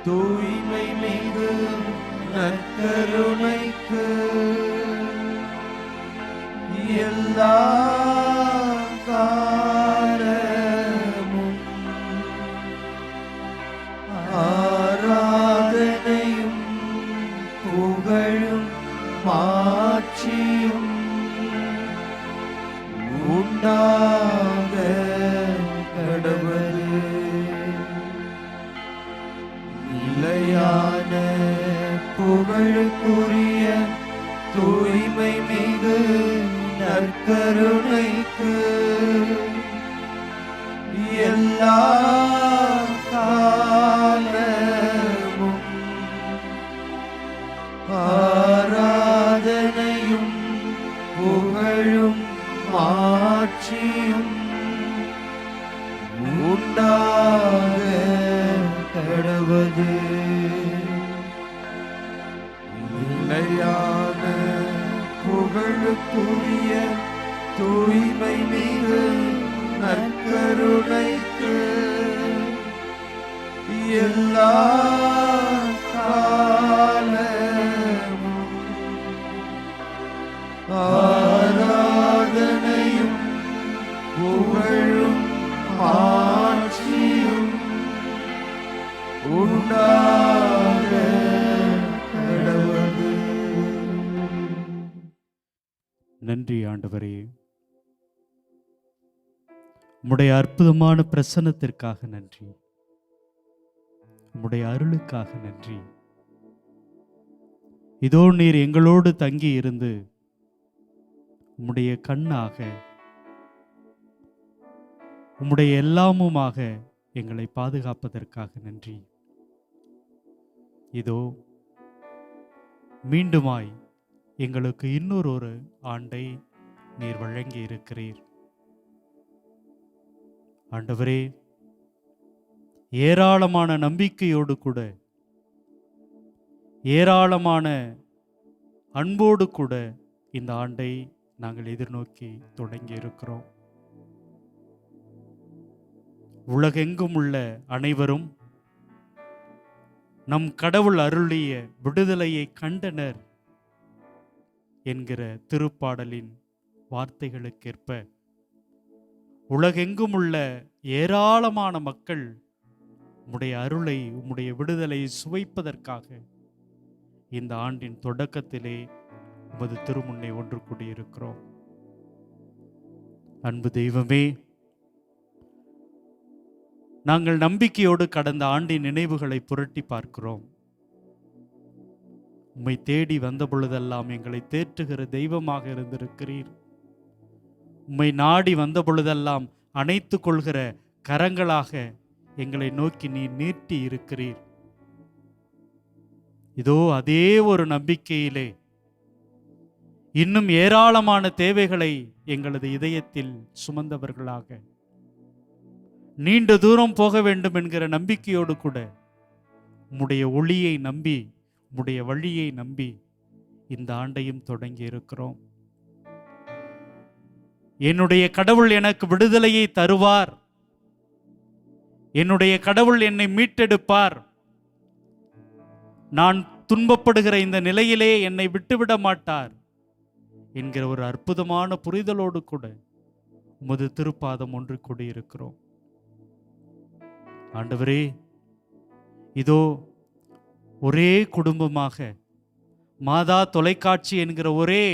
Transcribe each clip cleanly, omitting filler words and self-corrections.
தூய்மை மிகு நற்கருணைக்கு எல்லா காலமும் ஆராதனையும் புகழும் மாட்சியும் உண்டாக கடவுளே. நிலையான புகழுக்குரிய தூய்மை மிகு நற்கருணைக்கு எல்லா காலமும் ஆராதனையும் புகழும் மாட்சியும் உண்டாக கடவுளே. நிலையான புகழுக்குரிய தூய்மை மிகு நற்கருணைக்கு எல்லா காலமும் ஆராதனையும் புகழும் ஆட்சியும் உண்டாக கடவுளே. நன்றி ஆண்டவரே, உம்முடைய அற்புதமான பிரசன்னத்திற்காக நன்றி, உம்முடைய அருளுக்காக நன்றி. இதோ நீர் எங்களோடு தங்கி இருந்து உம்முடைய கண்ணாக உம்முடைய எல்லாமுமாக எங்களை பாதுகாப்பதற்காக நன்றி. இதோ மீண்டுமாய் எங்களுக்கு இன்னொரு ஆண்டை நீர் வழங்கி இருக்கிறீர். ஆண்டவரே, ஏராளமான நம்பிக்கையோடு கூட, ஏராளமான அன்போடு கூட இந்த ஆண்டை நாங்கள் எதிர்நோக்கி தொடங்கி இருக்கிறோம். உலகெங்கும் உள்ள அனைவரும் நம் கடவுள் அருளிய விடுதலையை கண்டனர் என்கிற திருப்பாடலின் வார்த்தைகளுக்கேற்ப உலகெங்கும் உள்ள ஏராளமான மக்கள் உம்முடைய அருளை, உம்முடைய விடுதலையை சுவைப்பதற்காக இந்த ஆண்டின் தொடக்கத்திலே உமது திருமுன்னே ஒன்று கூடியிருக்கிறோம். அன்பு தெய்வமே, நாங்கள் நம்பிக்கையோடு கடந்த ஆண்டின் நினைவுகளை புரட்டி பார்க்கிறோம். உம்மை தேடி வந்த பொழுதெல்லாம் எங்களை தேற்றுகிற தெய்வமாக இருந்திருக்கிறீர். உம்மை நாடி வந்த பொழுதெல்லாம் அணைத்து கொள்கிற கரங்களாக எங்களை நோக்கி நீர் நீட்டி இருக்கிறீர். இதோ அதே ஒரு நம்பிக்கையிலே இன்னும் ஏராளமான தேவைகளை எங்களது இதயத்தில் சுமந்தவர்களாக, நீண்ட தூரம் போக வேண்டும் என்கிற நம்பிக்கையோடு கூட உம்முடைய ஒளியை நம்பி, உம்முடைய வழியை நம்பி இந்த ஆண்டையும் தொடங்கி இருக்கிறோம். என்னுடைய கடவுள் எனக்கு விடுதலையை தருவார், என்னுடைய கடவுள் என்னை மீட்டெடுப்பார், நான் துன்பப்படுகிற இந்த நிலையிலே என்னை விட்டுவிட மாட்டார் என்கிற ஒரு அற்புதமான புரிதலோடு கூட உமது திருப்பாதம் ஒன்று கூடியிருக்கிறோம். ஆண்டவரே, இதோ ஒரே குடும்பமாக மாதா தொலைக்காட்சி என்கிற ஒரே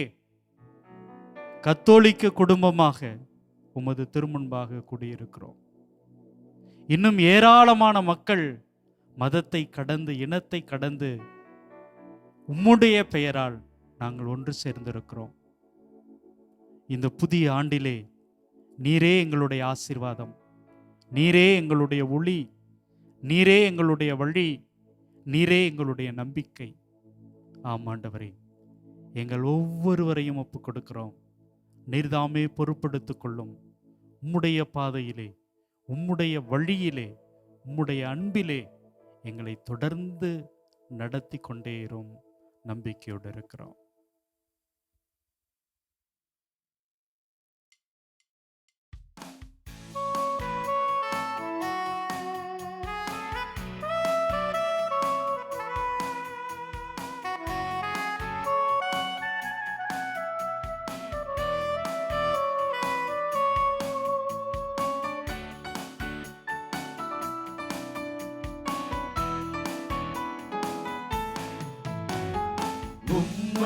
கத்தோலிக்க குடும்பமாக உமது திருமுன்பாக கூடியிருக்கிறோம். இன்னும் ஏராளமான மக்கள் மதத்தை கடந்து, இனத்தை கடந்து உம்முடைய பெயரால் நாங்கள் ஒன்று சேர்ந்திருக்கிறோம். இந்த புதிய ஆண்டிலே நீரே எங்களுடைய ஆசீர்வாதம், நீரே எங்களுடைய ஒளி, நீரே எங்களுடைய வழி, நீரே எங்களுடைய நம்பிக்கை. ஆம் ஆண்டவரே, எங்கள் ஒவ்வொருவரையும் ஒப்புக் கொடுக்கிறோம். நீர்தாமே பொறுப்பெடுத்துக் கொள்ளும். உம்முடைய பாதையிலே, உம்முடைய வழியிலே, உம்முடைய அன்பிலே எங்களை தொடர்ந்து நடத்தி கொண்டே இரும். நம்பிக்கையோடு இருக்கிறோம்.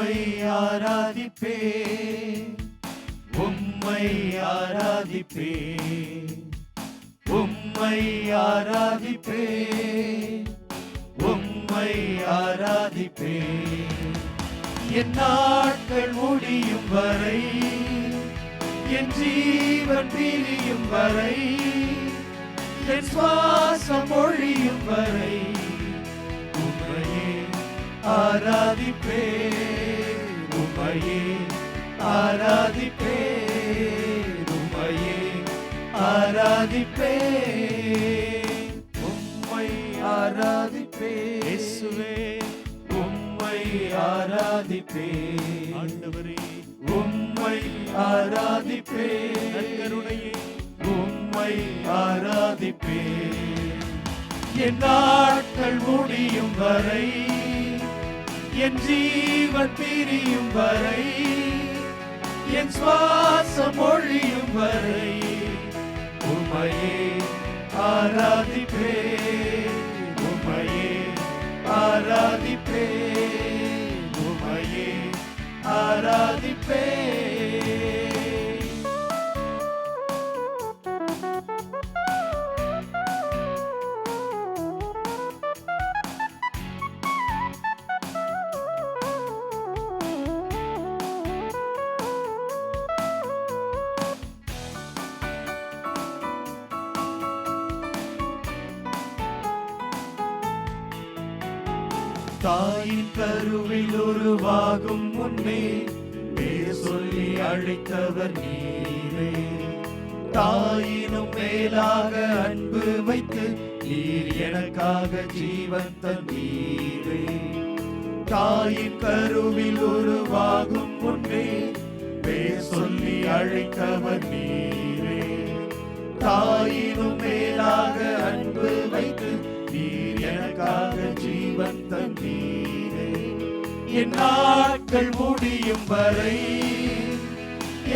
உம்மை ஆராதிப்பே, உம்மை ஆராதிப்பே, உம்மை ஆராதிப்பே, உம்மை ஆராதிப்பே. என் நாட்கள் முடியும் வரை, என் ஜீவன் பிரியும் வரை, என் சுவாசம் ஒழியும் வரை உம்மையே ஆராதிப்பே, உம்மையே ஆராதிப்பே, உம்மையே ஆராதிப்பே, உம்மை ஆராதிப்பே. இயேசுவே உம்மை ஆராதிப்பே, ஆண்டவரே உம்மை ஆராதிப்பே, நற்கருணையே உம்மை ஆராதிப்பே. என் நாட்கள் முடியும் வரை, என் ஜீவன் பிரியும் வரை, என் சுவாசம் ஒழியும் வரை உம்மையே ஆராதிப்பே, உம்மையே ஆராதிப்பே, உம்மையே ஆராதிப்பே. தாயின் கருவில் உருவாகும் முன்னே பேர் சொல்லி அழைத்தவர் நீரே. தாயினும் மேலாக அன்பு வைத்து நீர் எனக்காக ஜீவன் தந்தீரே. தாயின் கருவில் உருவாகும் முன்னே பேர் சொல்லி அழைத்தவர் நீரே. தாயினும் மேலாக அன்பு வைத்து நீர் எனக்காக ஜீவன் தந்தீரே. என் நாட்கள் முடியும் வரை,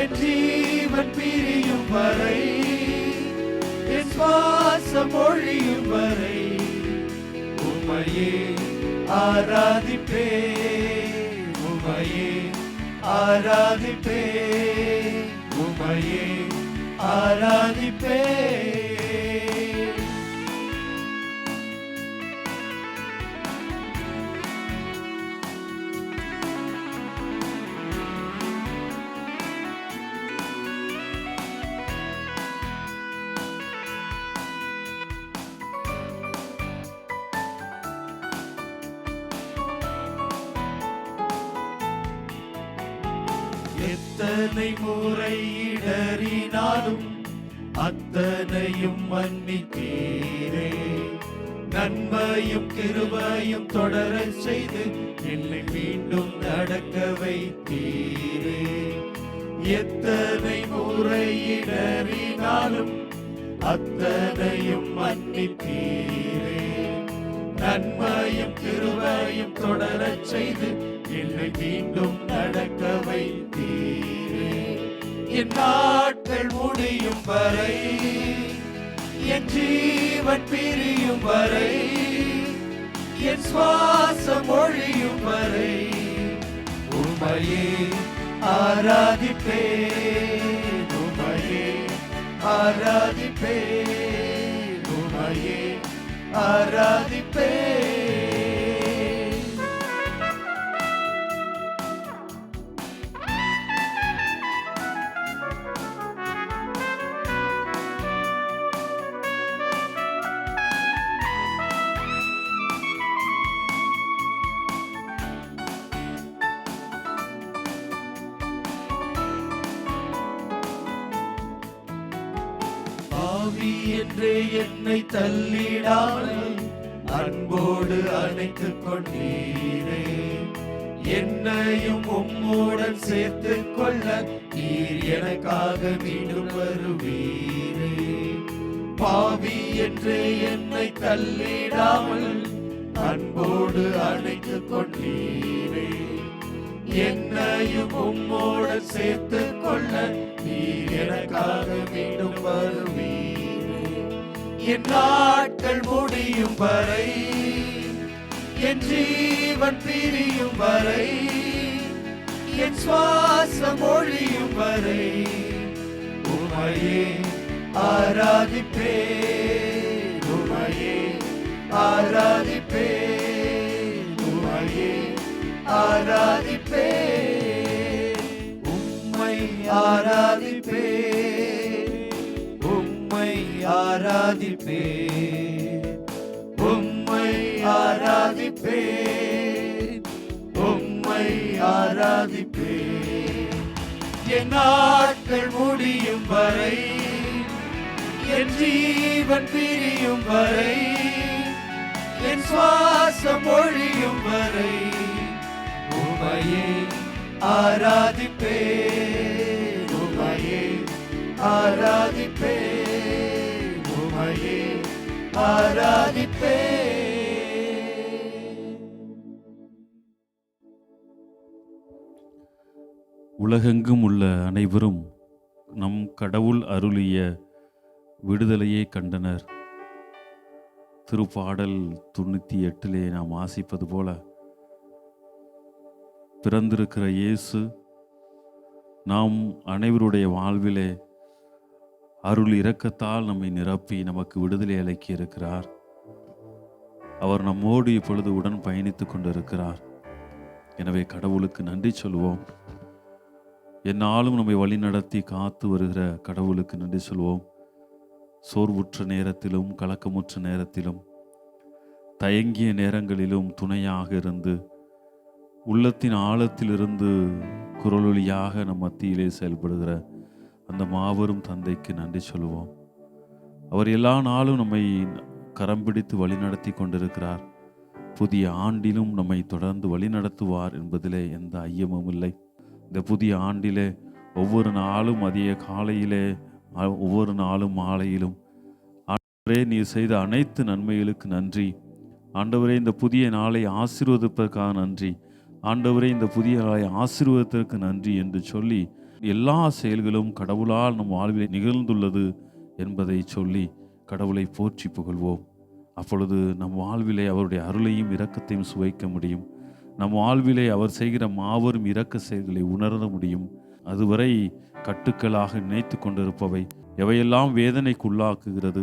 என் ஜீவன் பிரியும் வரை, என் சுவாசம் ஒழியும் வரை உம்மையே ஆராதிப்பே, உம்மையே ஆராதிப்பே, உம்மையே ஆராதிப்பே. எத்தனை முறை இடறினாலும் அத்தனையும் மன்னித்தீரே. நன்மையும் கிருபையும் தொடரச் செய்து என்னை மீண்டும் நடக்க வைத்தீரே. எத்தனை முறை இடறினாலும் அத்தனையும் மன்னித்தீரே. நன்மையும் கிருபையும் தொடரச் செய்து என்னை மீண்டும் நடக்க வைத்தீரே. என் நாட்கள் முடியும் வரை, என் ஜீவன் பிரியும் வரை, என் சுவாசம் ஒழியும் வரை உம்மையே ஆராதிப்பே, உம்மையே ஆராதிப்பே, உம்மையே ஆராதிப்பே. ஆவி என்றே என்னை தள்ளிடாமல் அன்போடு அணைத்துக் கொண்டீரே. என்னையும் உம்மோடன் சேர்த்துக் கொள்ள நீர் எனக்காக மீண்டும் வருவீரே. பாவி என்றே என்னை தள்ளிடாமல் அன்போடு அணைத்துக் கொண்டீரே. என்னையும் உம்மோடு சேர்த்துக் கொள்ள நீர் எனக்காக மீண்டும் வருவீரே. என் நாட்கள் முடியும் வரை, என் ஜீவன் பிரியும் வரை, என் சுவாசம் ஒழியும் வரை உம்மையே ஆராதிப்பேன், உம்மையே ஆராதிப்பேன், உம்மையே ஆராதிப்பேன், உம்மை ஆராதிப்பேன், உம்மை ஆராதிப்பேன், உம்மை ஆராதிப்பேன், உம்மை ஆராதிப்பேன். என் நாட்கள் முடியும் வரை, என் ஜீவன் பிரியும் வரை, என் சுவாசம் ஒழியும் வரை உம்மையே ஆராதிப்பேன், உம்மையே ஆராதிப்பேன், உம்மையே ஆராதிப்பேன். உலகெங்கும் உள்ள அனைவரும் நம் கடவுள் அருளிய விடுதலையை கண்டனர். திருப்பாடல் 98 நாம் வாசிப்பது போல, பிறந்திருக்கிற இயேசு நாம் அனைவருடைய வாழ்விலே அருள் இரக்கத்தால் நம்மை நிரப்பி நமக்கு விடுதலை அளிக்க இருக்கிறார். அவர் நம்மோடு இப்பொழுது உடன் பயணித்துக் கொண்டிருக்கிறார். எனவே கடவுளுக்கு நன்றி சொல்வோம். எந்நாளும் நம்மை வழி நடத்தி காத்து வருகிற கடவுளுக்கு நன்றி சொல்வோம். சோர்வுற்ற நேரத்திலும் கலக்கமுற்ற நேரத்திலும் தயங்கிய நேரங்களிலும் துணையாக இருந்து உள்ளத்தின் ஆழத்திலிருந்து குரலொலியாக நம் மத்தியிலே செயல்படுகிற அந்த மாபெரும் தந்தைக்கு நன்றி சொல்லுவோம். அவர் எல்லா நாளும் நம்மை கரம் பிடித்து வழிநடத்தி கொண்டிருக்கிறார். புதிய ஆண்டிலும் நம்மை தொடர்ந்து வழிநடத்துவார் என்பதிலே எந்த ஐயமும் இல்லை. இந்த புதிய ஆண்டிலே ஒவ்வொரு நாளும் மதிய காலையிலே, ஒவ்வொரு நாளும் மாலையிலும், ஆண்டவரே நீர் செய்த அனைத்து நன்மைகளுக்கு நன்றி, ஆண்டவரே இந்த புதிய நாளை ஆசீர்வதிப்பதற்காக நன்றி, ஆண்டவரே இந்த புதிய நாளை ஆசீர்வதிப்பதற்கு நன்றி என்று சொல்லி எல்லா செயல்களும் கடவுளால் நம் வாழ்வில் நிகழ்ந்துள்ளது என்பதை சொல்லி கடவுளை போற்றி புகழ்வோம். அப்பொழுது நம் வாழ்விலே அவருடைய அருளையும் இரக்கத்தையும் சுவைக்க முடியும். நம் வாழ்விலே அவர் செய்கிற மாபெரும் இரக்க செயல்களை உணர முடியும். அதுவரை கட்டுக்களாக நினைத்து கொண்டிருப்பவை, எவையெல்லாம் வேதனைக்கு உள்ளாக்குகிறது,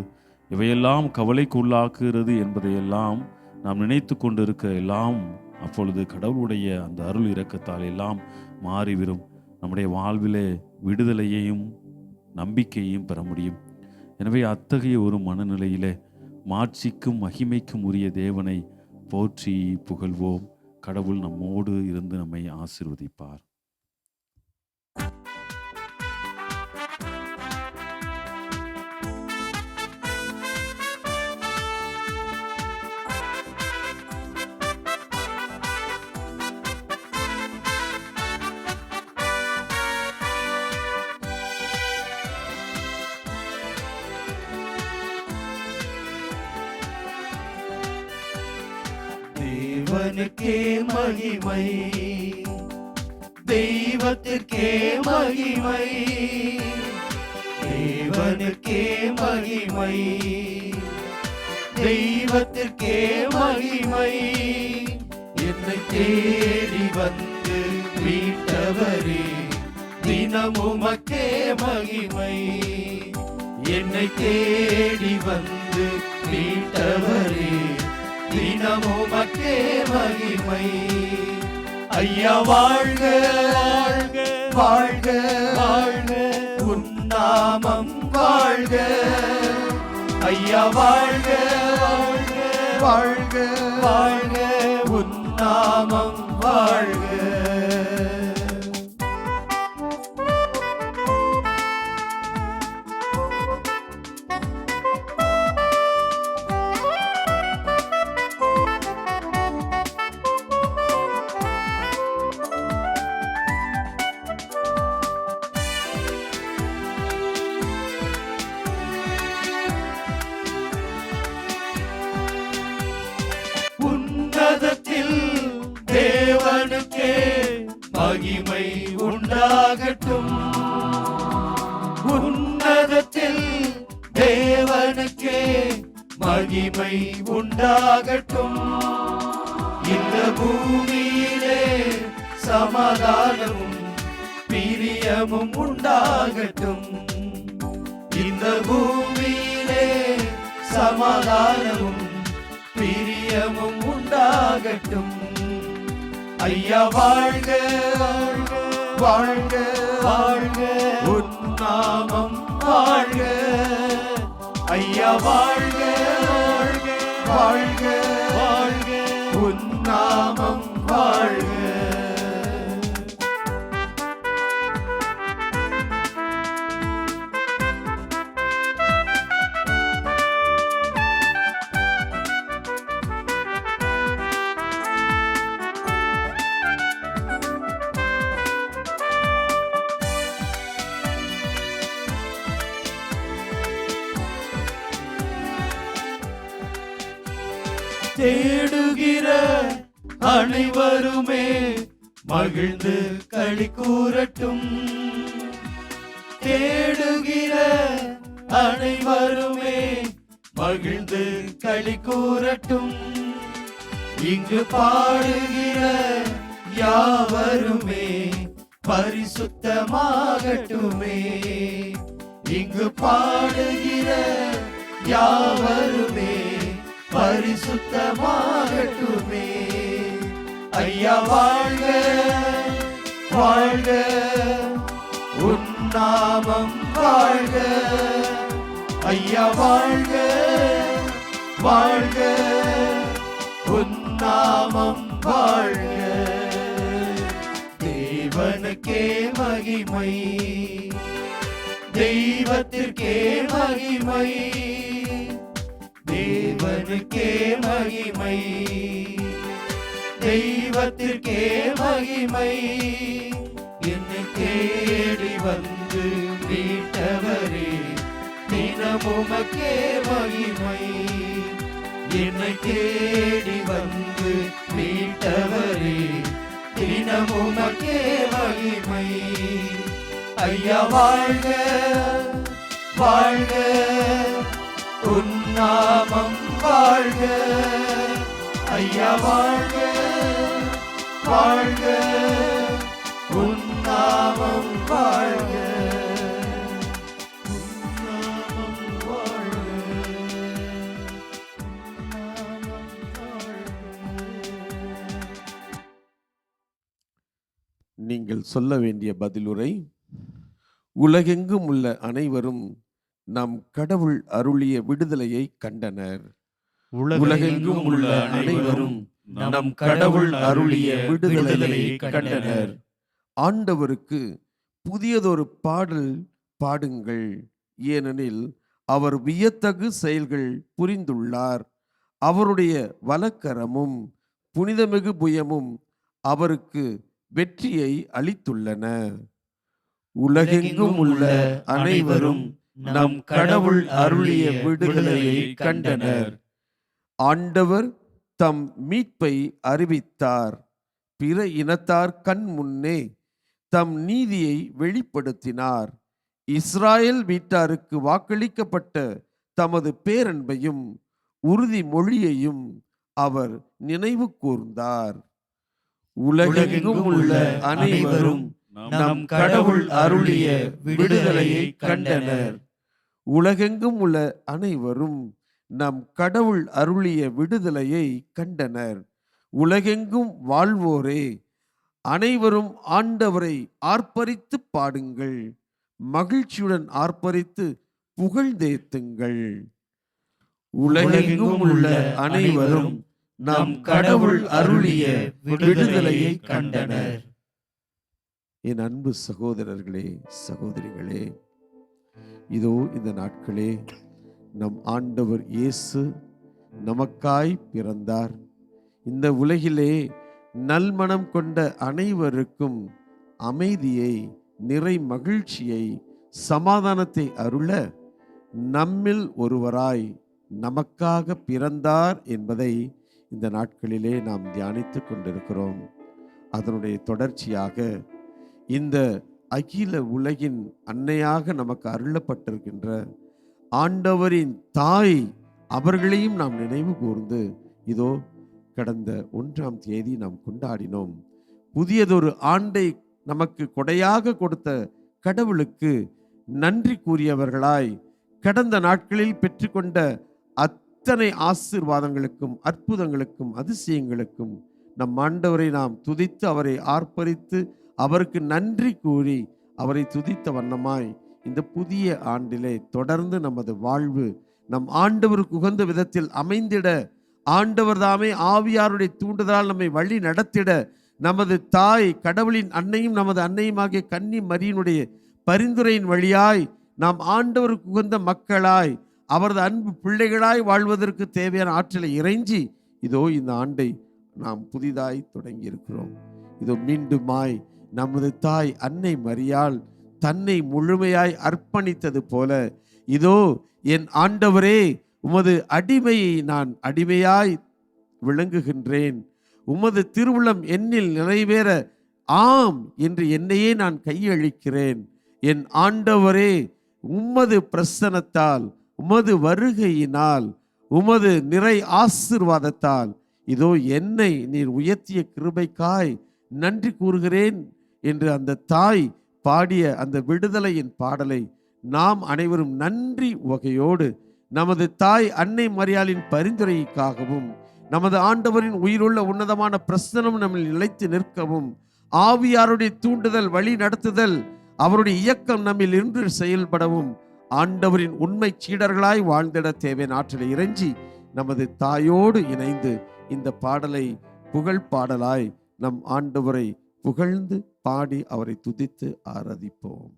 எவையெல்லாம் கவலைக்கு உள்ளாக்குகிறது என்பதையெல்லாம் நாம் நினைத்து கொண்டிருக்க எல்லாம் அப்பொழுது கடவுளுடைய அந்த அருள் இரக்கத்தால் எல்லாம் மாறிவிடும். நம்முடைய வாழ்விலே விடுதலையையும் நம்பிக்கையையும் பெற முடியும். எனவே அத்தகைய ஒரு மனநிலையிலே மாட்சிக்கும் மகிமைக்கும் உரிய தேவனை போற்றி புகழ்வோம். கடவுள் நம்மோடு இருந்து நம்மை ஆசீர்வதிப்பார். தேவனுக்கே மகிமை, தெய்வத்திற்கே மகிமை, தேவனுக்கே மகிமை, தெய்வத்திற்கே மகிமை. என்னை தேடி வந்து மீட்டவரே தினமும் உமக்கே மகிமை. என்னை தேடி வந்து மீட்டவரே தினமும் உமக்கே மகிமை. ஐயா வாழ்க வாழ்க வாழ்க வாழ்க, உன் நாமம் வாழ்க. ஐயா வாழ்க வாழ்க வாழ்க வாழ்க, உன் நாமம் வாழ்க. உன்னதத்தில் தேவனுக்கே மகிமை உண்டாகட்டும். உன்னதத்தில் தேவனுக்கே மகிமை உண்டாகட்டும். இந்த பூமியிலே சமாதானமும் பிரியமும் உண்டாகட்டும். இந்த பூமியிலே சமாதானமும் பிரியமும் உண்டாகட்டும். ஐயா வாழ்க வாழ்க வாழ்க, உன் நாமம் வாழ்க. ஐயா வாழ்க வாழ்க வாழ்க வாழ்க, உன் நாமம் வாழ்க. தேடுகிற அனைவருமே மகிழ்ந்து களி கூறட்டும். தேடுகிற அனைவருமே மகிழ்ந்து களி கூறட்டும். இங்கு பாடுகிற யாவருமே பரிசுத்தமாகட்டுமே. இங்கு பாடுகிற யாவருமே பரிசுத்தமாகட்டுமே. ஐயா வாழ்க வாழ்க, உன் நாமம் வாழ்க. ஐயா வாழ்க வாழ்க, உன் நாமம் வாழ்க. தேவனுக்கே மகிமை, தெய்வத்திற்கே மகிமை. தேவனுக்கே மகிமை, தெய்வத்திற்கே மகிமை. என்னை தேடி வந்து மீட்டவரே, தினமுமக்கே மகிமை. என்னை தேடி வந்து மீட்டவரே, தினமுமக்கே மகிமை. ஐயா வாழ்க வாழ்க, உன் நாமம் வாழ்க. ஐயா வாழ்க வாழ்க, உன் நாமம் வாழ்க. உன் நாமம் வாழ்க, உன் நாமம் வாழ்க. நீங்கள் சொல்ல வேண்டிய பதிலுரை: உலகெங்கும் உள்ள அனைவரும் நம் கடவுள் அருளிய விடுதலையை கண்டனர். உலகெங்கும் உள்ள அனைவரும் நம் கடவுள் அருளிய விடுதலையை கண்டனர். ஆண்டவருக்கு புதியதொரு பாடல் பாடுங்கள், ஏனெனில் அவர் வியத்தகு செயல்கள் புரிந்துள்ளார். அவருடைய வலக்கரமும் புனிதமிகு புயமும் அவருக்கு வெற்றியை அளித்துள்ளன. உலகெங்கும் உள்ள அனைவரும் நம் கடவுள் அருளிய விடுதலையை கண்டனர். ஆண்டவர் தம் மீட்பை அறிவித்தார். பிற இனத்தார் கண் முன்னே தம் நீதியை வெளிப்படுத்தினார். இஸ்ராயேல் வீட்டாருக்கு வாக்களிக்கப்பட்ட தமது பேரன்பையும் உறுதிமொழியையும் அவர் நினைவு கூர்ந்தார். உலகெங்கும் உள்ள அனைவரும் நம் கடவுள் அருளிய விடுதலையை கண்டனர். உலகெங்கும் உள்ள அனைவரும் நம் கடவுள் அருளிய விடுதலையை கண்டனர். உலகெங்கும் வாழ்வோரே, அனைவரும் ஆண்டவரை ஆர்ப்பரித்து பாடுங்கள், மகிழ்ச்சியுடன் ஆர்ப்பரித்து புகழ்ந்தேத்துங்கள். உலகெங்கும் உள்ள அனைவரும் நம் கடவுள் அருளிய விடுதலையை கண்டனர். என் அன்பு சகோதரர்களே, சகோதரிகளே, இதோ இந்த நாட்களே நம் ஆண்டவர் இயேசு நமக்காய் பிறந்தார். இந்த உலகிலே நல்மனம் கொண்ட அனைவருக்கும் அமைதியை, நிறை மகிழ்ச்சியை, சமாதானத்தை அருள நம்மில் ஒருவராய் நமக்காக பிறந்தார் என்பதை இந்த நாட்களிலே நாம் தியானித்து கொண்டிருக்கிறோம். அதனுடைய தொடர்ச்சியாக இந்த அகில உலகின் அன்னையாக நமக்கு அருளப்பட்டிருக்கின்ற ஆண்டவரின் தாய் அவர்களையும் நாம் நினைவு கூர்ந்து இதோ கடந்த 1ஆம் தேதி நாம் கொண்டாடினோம். புதியதொரு ஆண்டை நமக்கு கொடையாக கொடுத்த கடவுளுக்கு நன்றி கூறியவர்களாய் கடந்த நாட்களில் பெற்றுக்கொண்ட அத்தனை ஆசீர்வாதங்களுக்கும் அற்புதங்களுக்கும் அதிசயங்களுக்கும் நம் ஆண்டவரை நாம் துதித்து அவரை ஆர்ப்பரித்து அவருக்கு நன்றி கூறி அவரை துதித்த வண்ணமாய் இந்த புதிய ஆண்டிலே தொடர்ந்து நமது வாழ்வு நம் ஆண்டவருக்கு உகந்த விதத்தில் அமைந்திட, ஆண்டவர் தாமே ஆவியாருடைய தூண்டுதலால் நம்மை வழி நடத்திட, நமது தாய் கடவுளின் அன்னையும் நமது அன்னையுமாகிய கன்னி மரியினுடைய பரிந்துரையின் வழியாய் நாம் ஆண்டவருக்கு உகந்த மக்களாய் அவரது அன்பு பிள்ளைகளாய் வாழ்வதற்கு தேவையான ஆற்றலை இறைஞ்சி இதோ இந்த ஆண்டை நாம் புதிதாய் தொடங்கி இருக்கிறோம். இதோ மீண்டுமாய் நமது தாய் அன்னை மரியாள் தன்னை முழுமையாய் அர்ப்பணித்தது போல, இதோ என் ஆண்டவரே, உமது அடிமையை நான் அடிமையாய் விளங்குகின்றேன், உமது திருவுளம் என்னில் நிறைவேற ஆம் என்று என்னையே நான் கையளிக்கிறேன். என் ஆண்டவரே, உமது பிரசன்னத்தால், உமது வருகையினால், உமது நிறை ஆசீர்வாதத்தால் இதோ என்னை நீர் உயர்த்திய கிருபைக்காய் நன்றி கூறுகிறேன் என்று அந்த தாய் பாடிய அந்த விடுதலையின் பாடலை நாம் அனைவரும் நன்றி வகையோடு நமது தாய் அன்னை மரியாளின் பரிந்துரைக்காகவும் நமது ஆண்டவரின் உயிருள்ள உன்னதமான பிரசனம் நம்மில் நிலைத்து நிற்கவும் ஆவியாருடைய தூண்டுதல் வழி நடத்துதல் அவருடைய இயக்கம் நம்மில் இன்று செயல்படவும் ஆண்டவரின் உண்மை சீடர்களாய் வாழ்ந்திட தேவையான ஆற்றலை இறைஞ்சி நமது தாயோடு இணைந்து இந்த பாடலை புகழ் பாடலாய் நம் ஆண்டவரை புகழ்ந்து பாடி அவரை துதித்து ஆராதிப்போம்.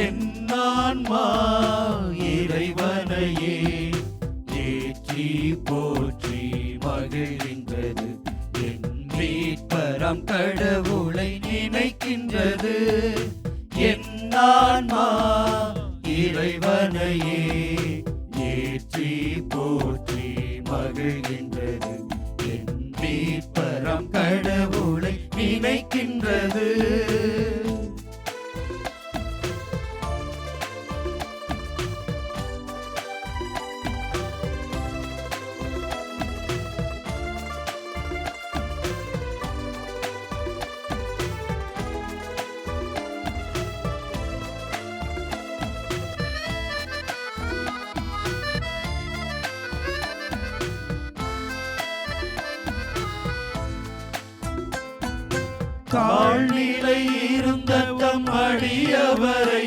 என் ஆன்மா இறைவனையே ஏற்றி போற்றி மகிழ்கின்றது, என் மீட்பராம் கடவுளை நினைக்கின்றது. என் ஆன்மா இறைவனையே ஏற்றி போற்றி மகிழ்கின்றது, என் மீட்பராம் கடவுளை நினைக்கின்றது. தாழ்நிலை இருந்த தம் அடியவரை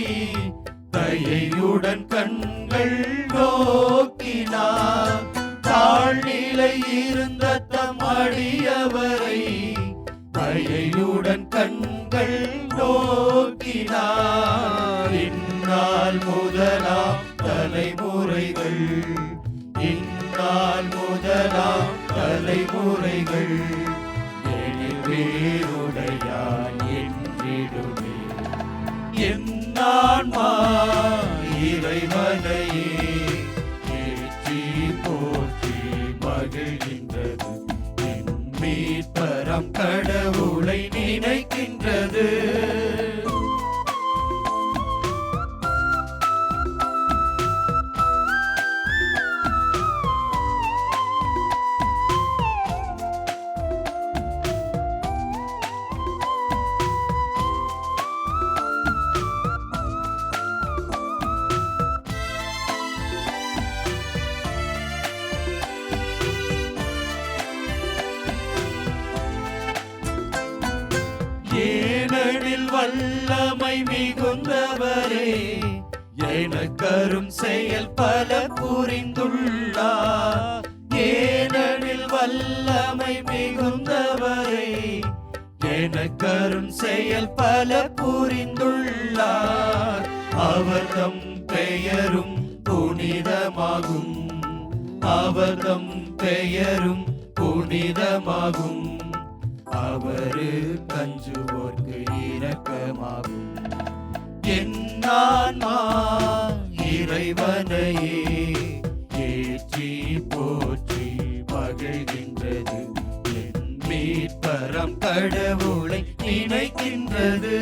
தயையுடன் கண்கள் நோக்கினார். தாழ்நிலை இருந்த தம் அடியவரை தயையுடன் கண்கள் நோக்கினார். இந்நாள் முதலாம் தலைமுறைகள், இந்நாள் முதலாம் தலைமுறைகள் வேறுடையான் என்றிடுமே. என் ஆன்மா இறைவனையே ஏற்றி போற்றி மகிழ்கின்றது, என் மீட்பராம் கடவுளை நினைக்கின்றது. ஏனெனில் வல்லமை மிகுந்தவரே எனக்கரும் செயல் பல புரிந்துள்ளார். ஏனெனில் வல்லமை மிகுந்தவரே எனக்கரும் செயல் பல புரிந்துள்ளார். அவர்தம் பெயரும் புனிதமாகும், அவர்தம் பெயரும் புனிதமாகும். அவரு கஞ்சுவோர்க்கு இரக்கமாகும். என் ஆன்மா இறைவனையே ஏற்றி போற்றி மகிழ்கின்றது. என் மீட்பரம் கடவுளை நினைக்கின்றது.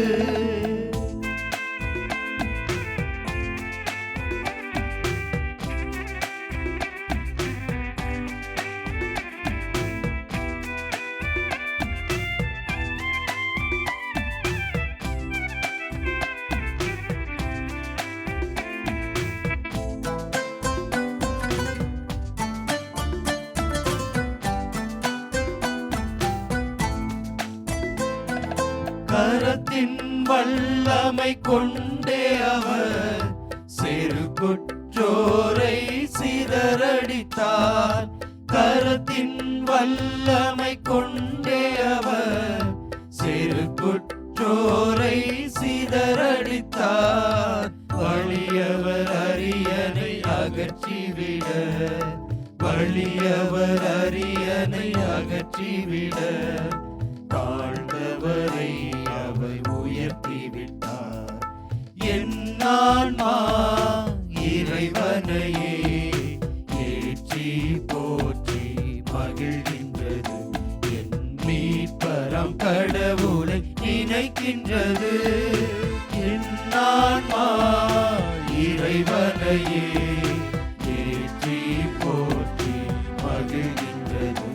கரத்தின் வல்லமை கொண்டே அவர் சிறு குற்றோரை சிதறடித்தார். கரத்தின் வல்லமை கொண்டே அவர் சிறு குற்றோரை சிதறடித்தார். வலியவர் அரியணை அகற்றிவிட, வலியவர் அரியணை அகற்றிவிட, தாழ்ந்தவரை அவர் உயர்த்திவிட்டார். என் ஆன்மா இறைவனையே ஏற்றி போற்றி மகிழ்கின்றது. என் மீட்பரம் கடவுளை நினைக்கின்றது. என் ஆன்மா இறைவனையே ஏற்றி போற்றி மகிழ்கின்றது.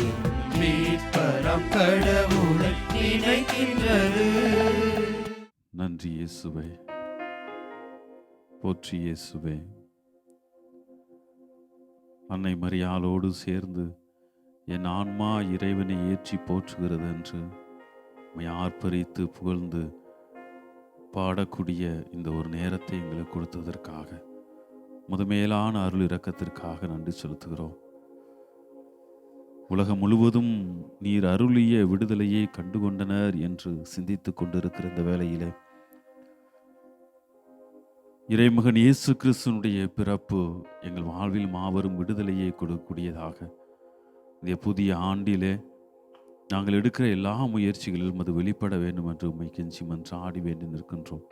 என் மீட்பரம் கடவுளை நினைக்கின்றது. நன்றி இயேசுவே, போற்றி இயேசுவே. அன்னை மரியாளோடு சேர்ந்து என் ஆன்மா இறைவனை ஏற்றி போற்றுகிறது என்று உம்மை ஆர்ப்பரித்து புகழ்ந்து பாடக்கூடிய இந்த ஒரு நேரத்தை எங்களுக்கு கொடுத்ததற்காக, முதமேலான அருள் இரக்கத்திற்காக நன்றி செலுத்துகிறோம். உலகம் முழுவதும் நீர் அருளிய விடுதலையை கண்டுகொண்டனர் என்று சிந்தித்துக் கொண்டிருக்கிற இந்த வேளையிலே இறைமகன் இயேசு கிறிஸ்துனுடைய பிறப்பு எங்கள் வாழ்வில் மாபெரும் விடுதலையை கொடுக்கக்கூடியதாக இந்த புதிய ஆண்டிலே நாங்கள் எடுக்கிற எல்லா முயற்சிகளிலும் அது வெளிப்பட வேண்டும் என்று உம்மை கெஞ்சி மன்றாடி வேண்டி நிற்கின்றோம்.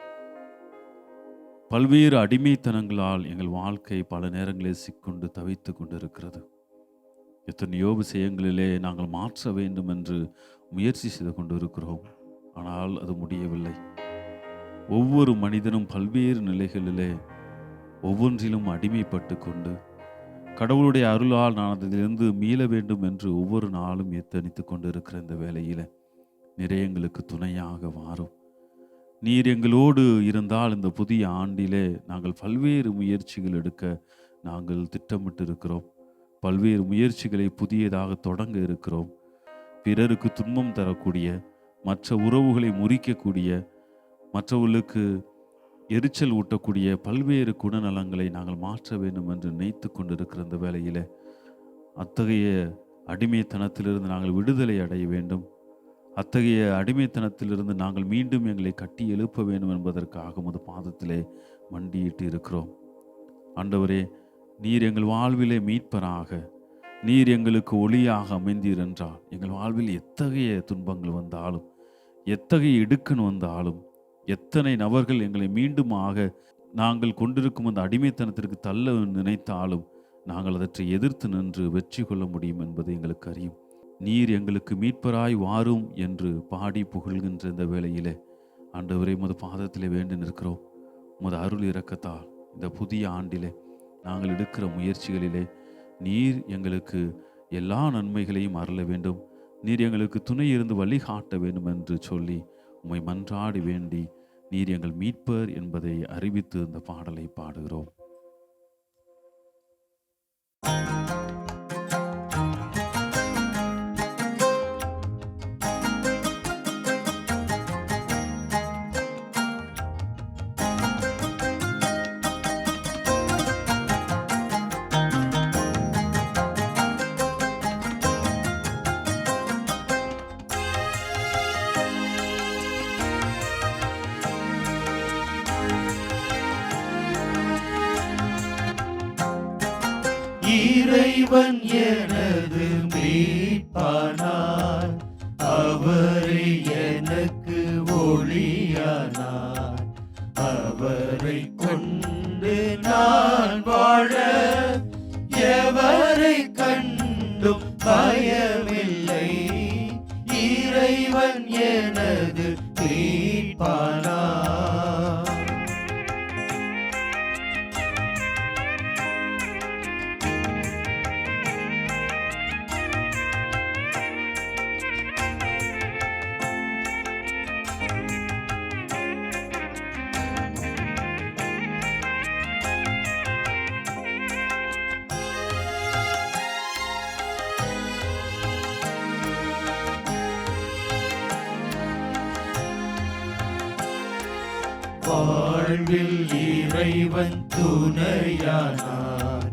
பல்வேறு அடிமைத்தனங்களால் எங்கள் வாழ்க்கை பல நேரங்களில் சிக்கொண்டு தவித்து கொண்டிருக்கிறது. எத்தனையோ விஷயங்களிலே நாங்கள் மாற்ற வேண்டும் என்று முயற்சி செய்து கொண்டிருக்கிறோம். ஆனால் அது முடியவில்லை. ஒவ்வொரு மனிதனும் பல்வேறு நிலைகளிலே ஒவ்வொன்றிலும் அடிமைப்பட்டு கொண்டு கடவுளுடைய அருளால் நான் அதிலிருந்து மீள வேண்டும் என்று ஒவ்வொரு நாளும் எத்தனித்து கொண்டிருக்கிற இந்த வேளையில் நிறைய எங்களுக்கு துணையாக வாரும். நீர் எங்களோடு இருந்தால் இந்த புதிய ஆண்டிலே நாங்கள் பல்வேறு முயற்சிகள் எடுக்க நாங்கள் திட்டமிட்டு இருக்கிறோம். பல்வேறு முயற்சிகளை புதியதாக தொடங்க இருக்கிறோம். பிறருக்கு துன்பம் தரக்கூடிய, மற்ற உறவுகளை முறிக்கக்கூடிய, மற்றவர்களுக்கு எரிச்சல் ஊட்டக்கூடிய பல்வேறு குணநலங்களை நாங்கள் மாற்ற வேண்டும் என்று நினைத்து கொண்டிருக்கிற இந்த வேளையில் அத்தகைய அடிமைத்தனத்திலிருந்து நாங்கள் விடுதலை அடைய வேண்டும். அத்தகைய அடிமைத்தனத்திலிருந்து நாங்கள் மீண்டும் எங்களை கட்டி எழுப்ப வேண்டும் என்பதற்காக உமது பாதத்திலே மண்டியிட்டு இருக்கிறோம். ஆண்டவரே, நீர் எங்கள் வாழ்விலே மீட்பராக, நீர் எங்களுக்கு ஒளியாக அமைந்தீர் என்றால் எங்கள் வாழ்வில் எத்தகைய துன்பங்கள் வந்தாலும், எத்தகைய இடுக்கண் வந்தாலும், எத்தனை நபர்கள் எங்களை மீண்டுமாக நாங்கள் கொண்டிருக்கும் அந்த அடிமைத்தனத்திற்கு தள்ள நினைத்தாலும் நாங்கள் அதற்றை எதிர்த்து நின்று வெற்றி கொள்ள முடியும் என்பது எங்களுக்கு அறியும். நீர் எங்களுக்கு மீட்பராய் வாரும் என்று பாடி புகழ்கின்ற இந்த வேளையிலே ஆண்டவரே உமது பாதத்திலே வேண்டி நிற்கிறோம். உமது அருள் இரக்கத்தால் இந்த புதிய ஆண்டிலே நாங்கள் எடுக்கிற முயற்சிகளிலே நீர் எங்களுக்கு எல்லா நன்மைகளையும் அருள வேண்டும். நீர் எங்களுக்கு துணை இருந்து வழிகாட்ட வேண்டும் என்று சொல்லி உம்மை மன்றாடி வேண்டி நீர் எங்கள் மீட்பர் என்பதை அறிவித்து இந்த பாடலை பாடுகிறோம். இறைவன் எனது மீட்பானார், அவர் ஒளியானார். அவரை கொண்டு நான் வாழ எவரை கண்டும் பயமில்லை. இறைவன் எனது மீட்பானார். வாழ்வில் இறைவன் துணையானார்.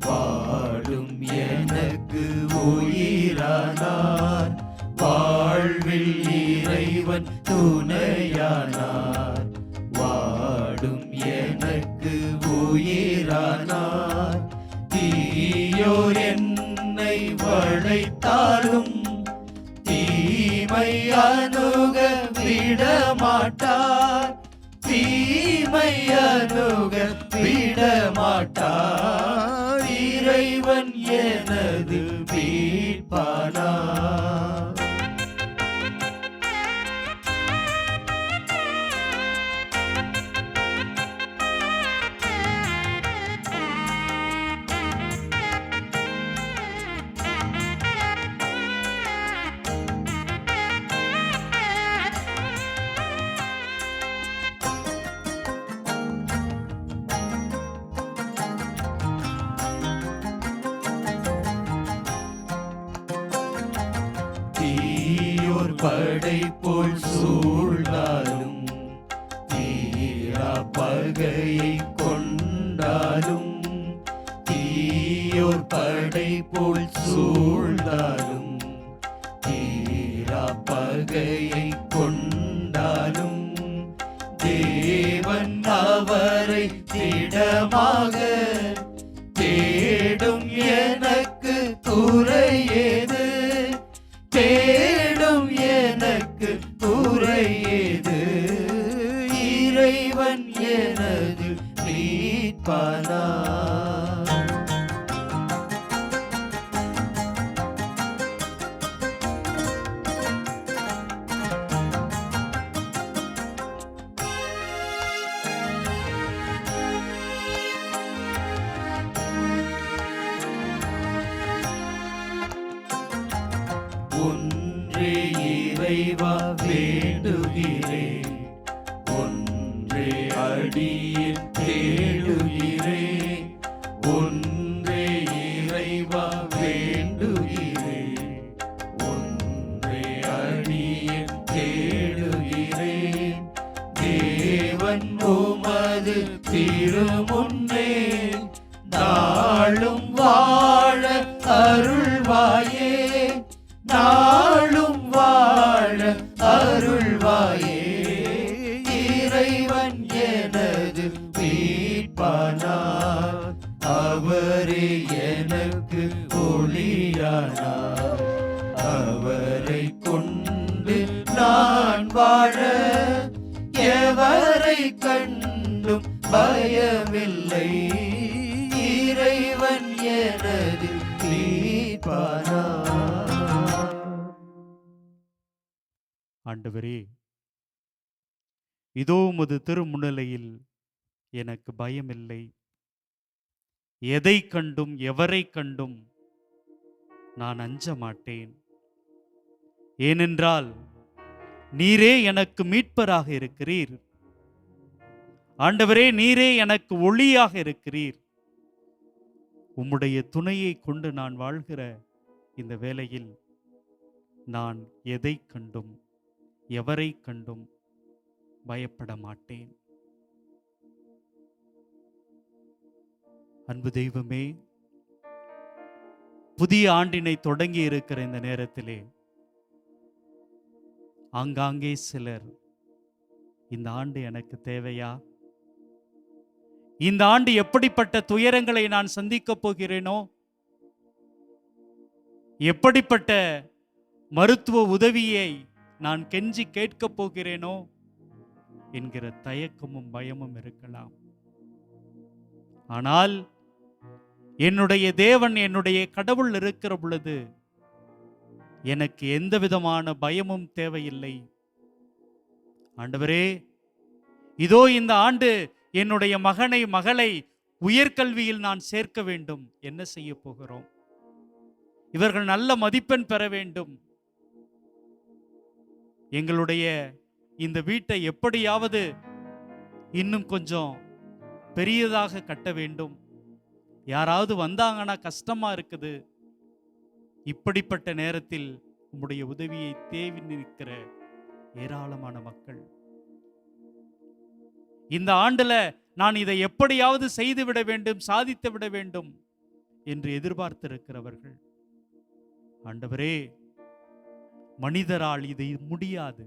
வாழும் எனக்கு உயிரானார். வாழ்வில் இறைவன் துணையானார். வாழும் எனக்கு உயிரானார். தீயோர் என்னை வளைத்தாலும் தீமை அணுக விடமாட்டார். தீமை அணுக விடமாட்டார். இறைவன் எனது மீட்பானார். தீயோர் படை போல் சூழ்ந்தாலும் தீரா பகையை கொண்டாலும். தீயோர் படை போல் சூழ்ந்தாலும் தீரா பகையை கொண்டாலும். தேவன் அவரை திடமாக தேடும் எனக்கு குறையேது. தேடும் எனக்கு குறையேது. இறைவன் எனது மீட்பானார். ஒன்றே இறைவா வேண்டுகிறேன். ஒன்றே அடியில் தேடுகிறேன். ஒன்றே இறைவா வேண்டுகிறேன். ஒன்றே அடியில் தேடுகிறேன். தேவன் உமது திருமுன்னே நாளும் வாழ அருள்வாயே. நாளும் வாழ அருள்வாயே. இறைவன் எனது மீட்பானார். அவரே எனக்கு ஒளியானார். அவரை கொண்டு நான் வாழ எவரை கண்டும் பயமில்லை. இறைவன் எனது மீட்பானார். ஆண்டவரே, இதோ உமது திருமுன்னிலையில் எனக்கு பயமில்லை. எதை கண்டும் எவரை கண்டும் நான் அஞ்ச மாட்டேன். ஏனென்றால் நீரே எனக்கு மீட்பராக இருக்கிறீர். ஆண்டவரே, நீரே எனக்கு ஒளியாக இருக்கிறீர். உம்முடைய துணையை கொண்டு நான் வாழ்கிற இந்த வேளையில் நான் எதை கண்டும் எவரை கண்டும் பயப்பட மாட்டேன். அன்பு தெய்வமே, புதிய ஆண்டினை தொடங்கி இருக்கிற இந்த நேரத்திலே ஆங்காங்கே சிலர் இந்த ஆண்டு எனக்கு தேவையா, இந்த ஆண்டு எப்படிப்பட்ட துயரங்களை நான் சந்திக்கப் போகிறேனோ, எப்படிப்பட்ட மருத்துவ உதவியை நான் கெஞ்சி கேட்கப் போகிறேனோ, என்கிற தயக்கமும் பயமும் இருக்கலாம். ஆனால் என்னுடைய தேவன், என்னுடைய கடவுள் இருக்கிற பொழுது எனக்கு எந்த விதமான பயமும் தேவையில்லை. ஆண்டவரே, இதோ இந்த ஆண்டு என்னுடைய மகனை மகளை உயர்கல்வியில் நான் சேர்க்க வேண்டும். என்ன செய்ய போகிறோம்? இவர்கள் நல்ல மதிப்பெண் பெற வேண்டும். எங்களுடைய இந்த வீட்டை எப்படியாவது இன்னும் கொஞ்சம் பெரியதாக கட்ட வேண்டும். யாராவது வந்தாங்கன்னா கஷ்டமா இருக்குது. இப்படிப்பட்ட நேரத்தில் உம்முடைய உதவியை தேவி நிற்கிற ஏராளமான மக்கள், இந்த ஆண்டுல நான் இதை எப்படியாவது செய்துவிட வேண்டும், சாதித்து விட வேண்டும் என்று எதிர்பார்த்திருக்கிறவர்கள், ஆண்டவரே, மனிதரால் இது முடியாது,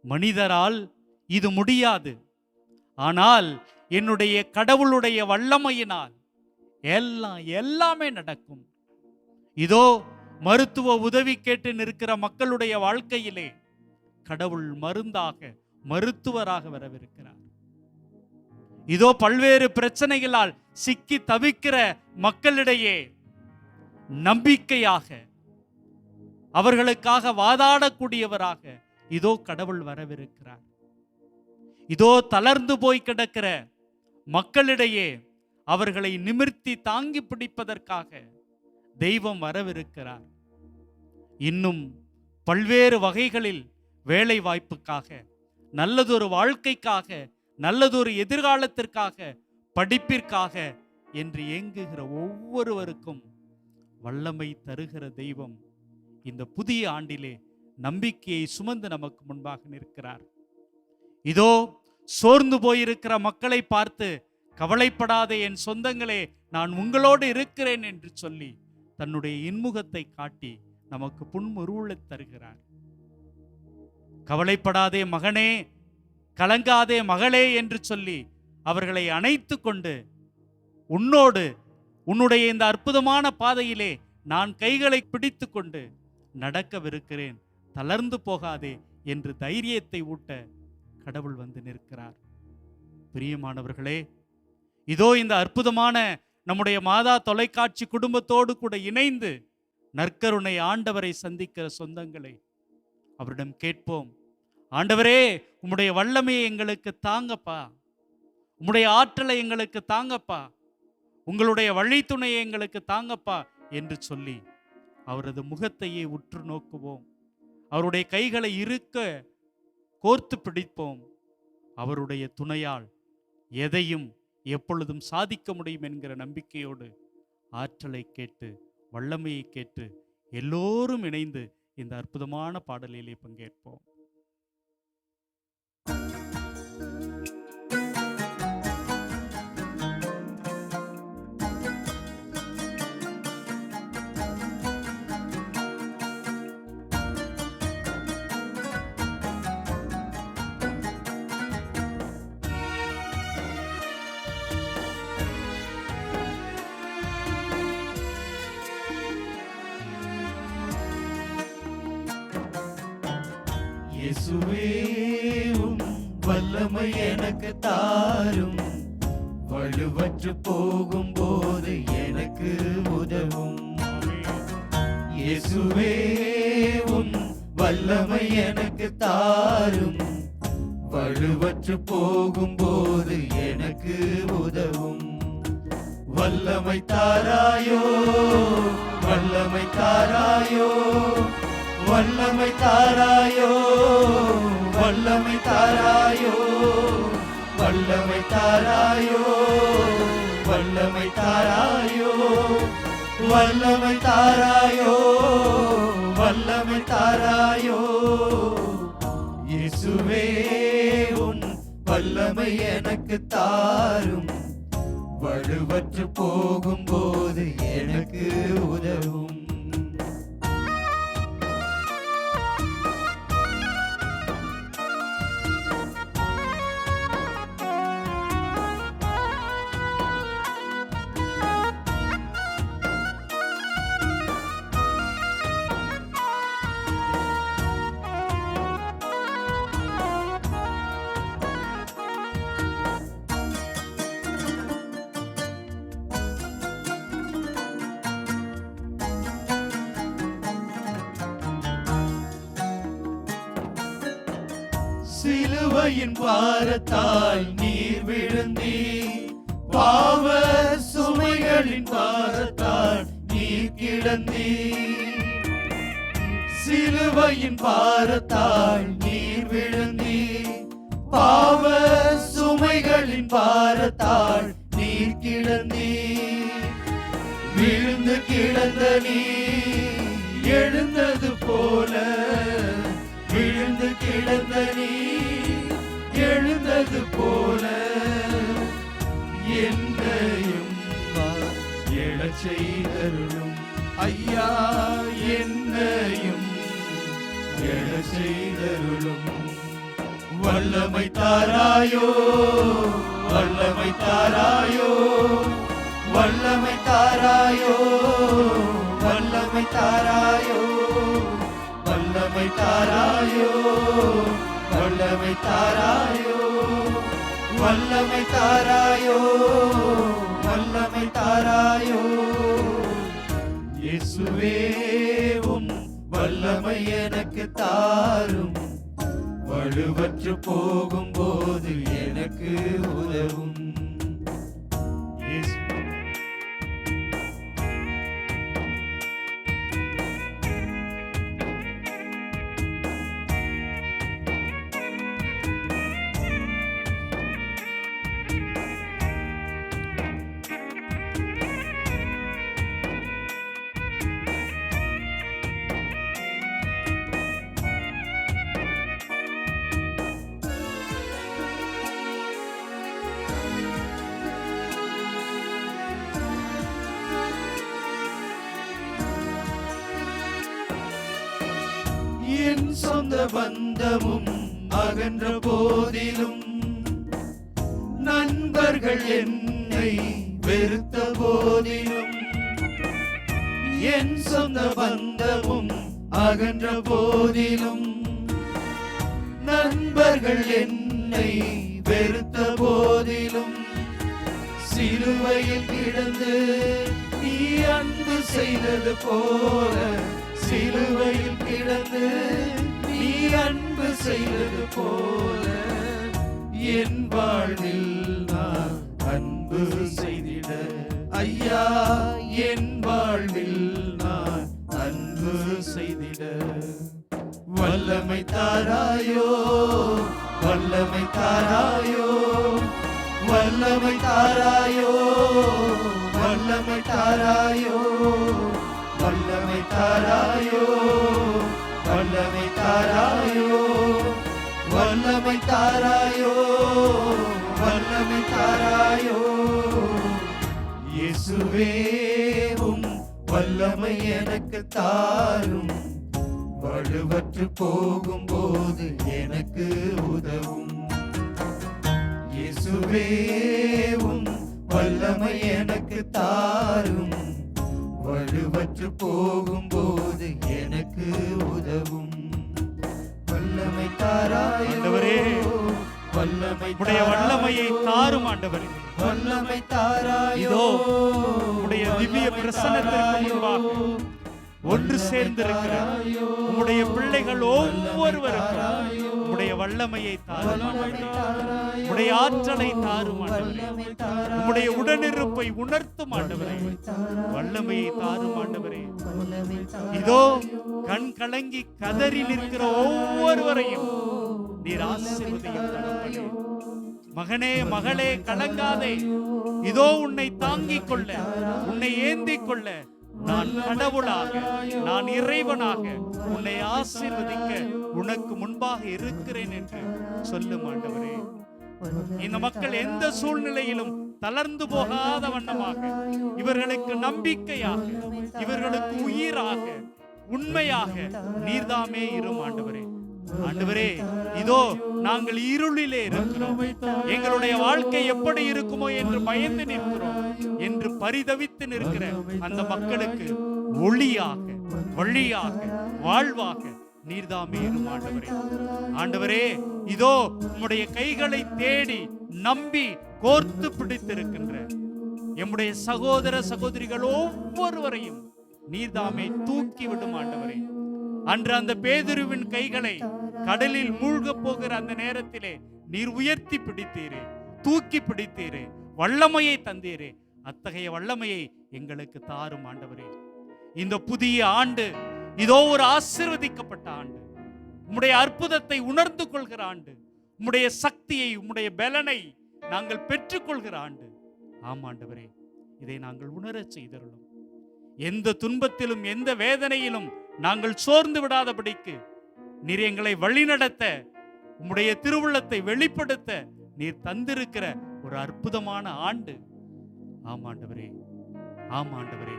மனிதரால் இது முடியாது. ஆனால் என்னுடைய கடவுளுடைய வல்லமையினால் எல்லாமே நடக்கும். இதோ மருத்துவ உதவி கேட்டு நிற்கிற மக்களுடைய வாழ்க்கையிலே கடவுள் மருந்தாக, மருத்துவராக வரவிருக்கிறார். இதோ பல்வேறு பிரச்சனைகளால் சிக்கி தவிக்கிற மக்களிடையே நம்பிக்கையாக, அவர்களுக்காக வாதாடக்கூடியவராக இதோ கடவுள் வரவிருக்கிறார். இதோ தளர்ந்து போய் கிடக்கிற மக்களிடையே அவர்களை நிமிர்த்தி தாங்கி பிடிப்பதற்காக தெய்வம் வரவிருக்கிறார். இன்னும் பல்வேறு வகைகளில் வேலை வாய்ப்புக்காக, நல்லதொரு வாழ்க்கைக்காக, நல்லதொரு எதிர்காலத்திற்காக, படிப்பிற்காக என்று ஏங்குகிற ஒவ்வொருவருக்கும் வல்லமை தருகிற தெய்வம் இந்த புதிய ஆண்டிலே நம்பிக்கையை சுமந்து நமக்கு முன்பாக நிற்கிறார். இதோ சோர்ந்து போயிருக்கிற மக்களை பார்த்து, கவலைப்படாத என் சொந்தங்களே, நான் உங்களோடு இருக்கிறேன் என்று சொல்லி தன்னுடைய இன்முகத்தை காட்டி நமக்கு புன்முறுவலை தருகிறார். கவலைப்படாதே மகனே, கலங்காதே மகளே என்று சொல்லி அவர்களை அணைத்து கொண்டு, உன்னோடு உன்னுடைய இந்த அற்புதமான பாதையிலே நான் கைகளை பிடித்து கொண்டு நடக்கவிருக்கிறேன், தளர்ந்து போகாதே என்று தைரியத்தை ஊட்ட கடவுள் வந்து நிற்கிறார். பிரியமானவர்களே, இதோ இந்த அற்புதமான நம்முடைய மாதா தொலைக்காட்சி குடும்பத்தோடு கூட இணைந்து நற்கருணை ஆண்டவரை சந்திக்கிற சொந்தங்களை அவரிடம் கேட்போம். ஆண்டவரே, உம்முடைய வல்லமையை எங்களுக்கு தாங்கப்பா, உம்முடைய ஆற்றலை எங்களுக்கு தாங்கப்பா, உங்களுடைய வழித்துணையை எங்களுக்கு தாங்கப்பா என்று சொல்லி அவரது முகத்தையே உற்று நோக்குவோம். அவருடைய கைகளை இருக்க கோர்த்து பிடிப்போம். அவருடைய துணையால் எதையும் எப்பொழுதும் சாதிக்க முடியும் என்கிற நம்பிக்கையோடு ஆற்றலை கேட்டு, வல்லமையை கேட்டு எல்லோரும் இணைந்து இந்த அற்புதமான பாடலிலே பங்கேற்போம். இயேசுவே, உம் வல்லமை எனக்கு தாரும், வலுவற்று போகும்போது எனக்கு உதவும். இயேசுவே, உம் வல்லமை எனக்கு தாரும், வலுவற்று போகும்போது எனக்கு உதவும். வல்லமை தாராயோ, வல்லமை தாராயோ, வல்லமை தாராயோ, வல்லமை தாராயோ, வல்லமை தாராயோ, வல்லமை தாராயோ, வல்லமை தாராயோ, வல்லமை தாராயோ. இயேசுவே, உன் வல்லமை எனக்கு தாரும், வலுவற்று போகும்போது எனக்கு உதவும். சிலுவையின் பாரத்தால் நீர் விழுந்தீர், பாவ சுமைகளின் பாரத்தால் நீர் கிடந்தீர். சிலுவையின் பாரத்தால் நீர் விழுந்தீர், பாவ சுமைகளின் பாரத்தால் நீர் கிடந்தீர். விழுந்து கிடந்த நீர் எழுந்தது போல, விழுந்து கிடந்த நீர் எழுந்தது போல, என்னையும் எழச் செய்தருளும் ஐயா, என்னையும் எழச் செய்தருளும். வல்லமை தாராயோ, வல்லமை தாராயோ, வல்லமை தாராயோ, வல்லமை தாராயோ, வல்லமை தாராயோ, வல்லமை தாராயோ, வல்லமை தாராயோ, வல்லமை தாராயோ. இயேசுவே உம் வல்லமை எனக்கு தாரும், வலுவற்று போகும்போது எனக்கு உதவும். என் சொந்த பந்தமும் அகன்ற போதிலும், நண்பர்கள் என்னை வெறுத்த போதிலும், என் சொந்த பந்தமும் அகன்ற போதிலும், நண்பர்கள் என்னை வெறுத்த போதிலும், சிலுவையில் கிடந்து நீ அன்பு செய்தது போல, சிலுவையில் கிடந்து நீ அன்பு செய்தது போல, என் வாழ்வில் நான் அன்பு செய்திட ஐயா, என் வாழ்வில் நான் அன்பு செய்திட. வல்லமை தாராயோ, வல்லமை தாராயோ, வல்லமை தாராயோ, வல்லமை தாராயோ, வல்லமை தாராயோ, வல்லமை தாராயோ, வல்லமை தாராயோ, வல்லமை தாராயோ. இயேசுவே உம் வல்லமை எனக்கு தாரும், வலுவற்று போகும்போது எனக்கு உதவும். இயேசுவே உம் வல்லமை எனக்கு தாரும், வலுவற்று போகும்போது எனக்கு உதவும். வல்லமை தாராயோ, ஆண்டவரே, வல்லமை உடைய வல்லமையை தாரும் ஆண்டவரே. வல்லமை தாராயோ, இதோ உடைய திவ்ய பிரசன்னத்திற்கு முன்பாக ஒன்று சேர்ந்திருக்கிற உம்முடைய பிள்ளைகள் ஒவ்வொருவருக்கும் உம்முடைய வல்லமையை தாரும் ஆண்டவரே. உம்முடைய ஆற்றலை தாரும் ஆண்டவரே. உம்முடைய உடனிருப்பை உணர்த்தும் ஆண்டவரே. வல்லமையை தாரும் ஆண்டவரே. இதோ கண் கலங்கி கதறி நிற்கிற ஒவ்வொருவரையும் நீர் ஆசீர்வதியும் தகப்பனே. மகனே மகளே கலங்காதே, இதோ உன்னை தாங்கிக் கொள்ள, உன்னை ஏந்திக் கொள்ள நான் கடவுளாக, நான் இறைவனாக உன்னை ஆசீர்வதிக்க உனக்கு முன்பாக இருக்கிறேன் என்று சொல்லும் ஆண்டவரே. இந்த மக்கள் எந்த சூழ்நிலையிலும் தளர்ந்து போகாத வண்ணமாக, இவர்களுக்கு நம்பிக்கையாக, இவர்களுக்கு உயிராக, உண்மையாக நீர்தாமே இரும் ஆண்டவரே. ஆண்டவரே, இதோ நாங்கள் இருளிலே இருக்கிறோம், எங்களுடைய வாழ்க்கை எப்படி இருக்குமோ என்று பயந்து நிற்கிறோம் என்று பரிதவித்து நிற்கிற அந்த மக்களுக்கு ஒளியாக, வழியாக, வாழ்வாக நீர்தாமே இரும் ஆண்டவரே. ஆண்டவரே, இதோ உம்முடைய கைகளை தேடி நம்பி கோர்த்து பிடித்திருக்கின்ற எம்முடைய சகோதர சகோதரிகள் ஒவ்வொருவரையும் நீர்தாமே தூக்கி விடும் ஆண்டவரே. அன்று அந்த பேதுருவின் கைகளை கடலில் மூழ்கப் போகிற அந்த நேரத்திலே நீர் உயர்த்தி பிடித்தீரே, தூக்கி பிடித்தீரே, வல்லமையை தந்தீரே. அத்தகைய வல்லமையை எங்களுக்கு தாரும் ஆண்டவரே. இந்த புதிய ஆண்டு இதோ ஒரு ஆசீர்வதிக்கப்பட்ட ஆண்டு, உம்முடைய அற்புதத்தை உணர்ந்து கொள்கிற ஆண்டு, உம்முடைய சக்தியை, உம்முடைய பலனை நாங்கள் பெற்றுக்கொள்கிற ஆண்டு. ஆமாண்டவரே, இதை நாங்கள் உணரச் செய்தருளும். எந்த துன்பத்திலும் எந்த வேதனையிலும் நாங்கள் சோர்ந்து விடாதபடிக்கு நீர் எங்களை வழிநடத்த, உம்முடைய திருவுள்ளத்தை வெளிப்படுத்த நீர் தந்திருக்கிற ஒரு அற்புதமான ஆண்டு. ஆமாண்டவரே, ஆமாண்டவரே,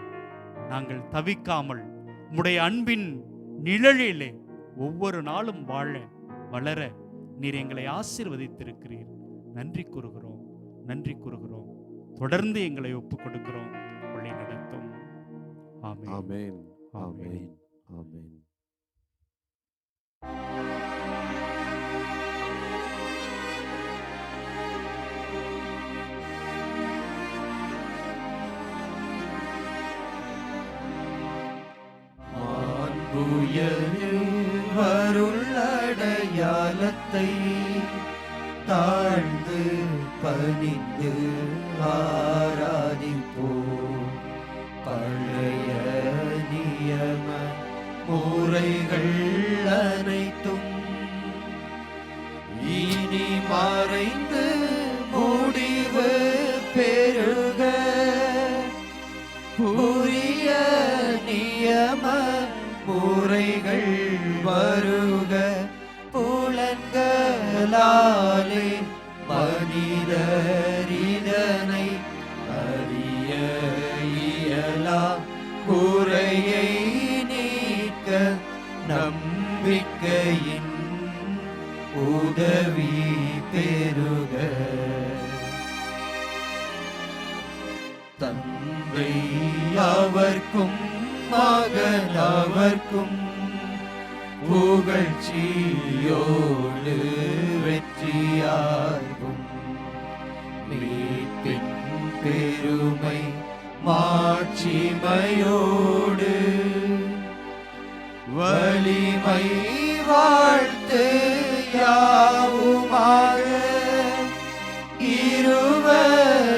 நாங்கள் தவிக்காமல் உம்முடைய அன்பின் நிழலிலே ஒவ்வொரு நாளும் வாழ வளர நீர் எங்களை ஆசீர்வதித்திருக்கிறீர். நன்றி கூறுகிறோம், நன்றி கூறுகிறோம். தொடர்ந்து எங்களை ஒப்புக் கொடுக்கிறோம், வழி நடத்தும். ஆமென், ஆமென், ஆமென். ஆமென், ஆமென். வருள்ளடையாளத்தை தாழ்ந்து பணிந்து ஆராதிப்போம். பழைய நியம முறைகள் அனைத்தும் இனி மறைந்து முடிவு பெருக புதிய நியம முறைகள் வருக. புலன்களாலே மனிதரிதனை அறிய இயலா குறையை நீக்க நம்பிக்கையின் உதவி பெருக. தந்தை அவர்க்கும் மகன் அவர்க்கும் புகழ்ச்சியோடு வெற்றியாகும். மீட்பின் பெருமை மாட்சிமையோடு வலிமை வாழ்த்து யாவுமாக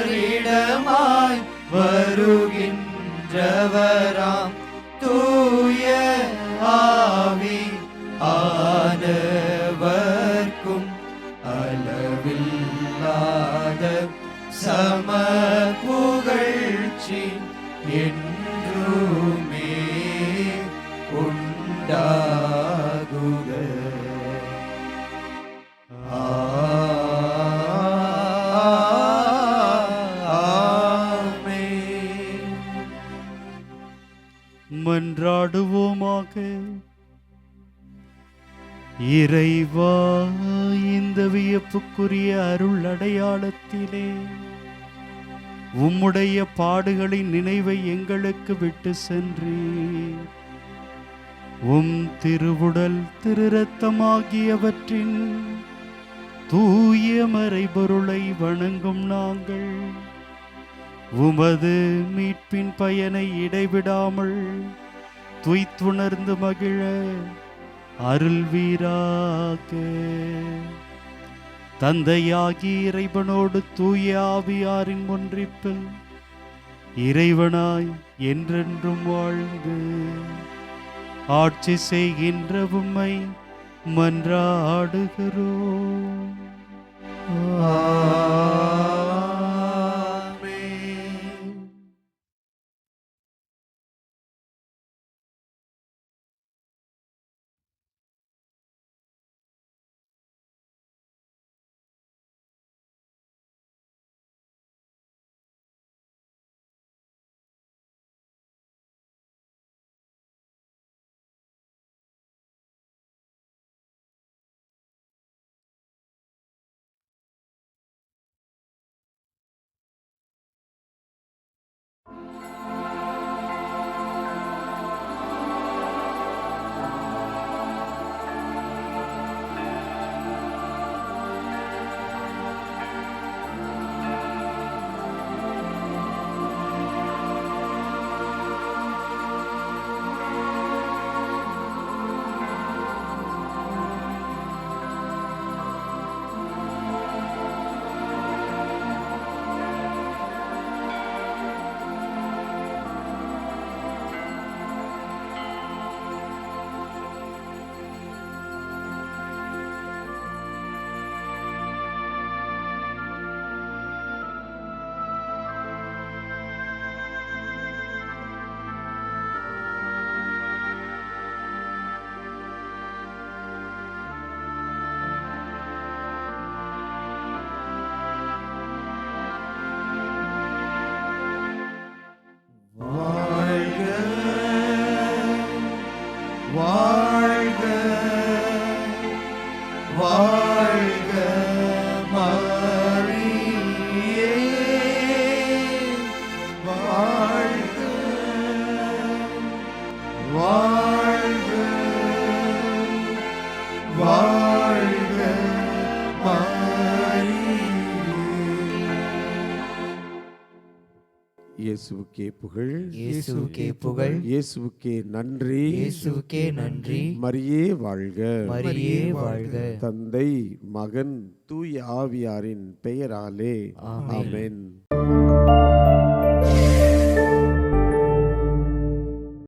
இருவரிடமாய் வருகின்றவராம் தூய ஆவி ஆனவர்க்கும் அளவில்லாத சம புகழ்ச்சி என்றுமே உண்டாகுக. ஆமென். மன்றாடுவோமாக. இறைவா, இந்த வியப்புக்குரிய அருள் அடையாளத்திலே உம்முடைய பாடுகளின் நினைவை எங்களுக்கு விட்டு சென்றீர். உம் திருவுடல் திருரத்தமாகியவற்றின் தூய மறைபொருளை வணங்கும் நாங்கள் உமது மீட்பின் பயனை இடைவிடாமல் துய்த்துணர்ந்து மகிழ அருள்வீராக. தந்தையாகி இறைவனோடு தூய ஆவியாரின் ஒன்றிப்பில் இறைவனாய் என்றென்றும் வாழ்ந்து ஆட்சி செய்கின்ற உம்மை மன்றாடுகிறோம். இயேசுவுக்கே புகழ், இயேசுவுக்கே புகழ், இயேசுவுக்கே நன்றி, இயேசுவுக்கே நன்றி. மரியே வாழ்க. மரியே வாழ்க. தந்தை, மகன், தூய ஆவியாரின் பெயராலே ஆமென். ஆமென்.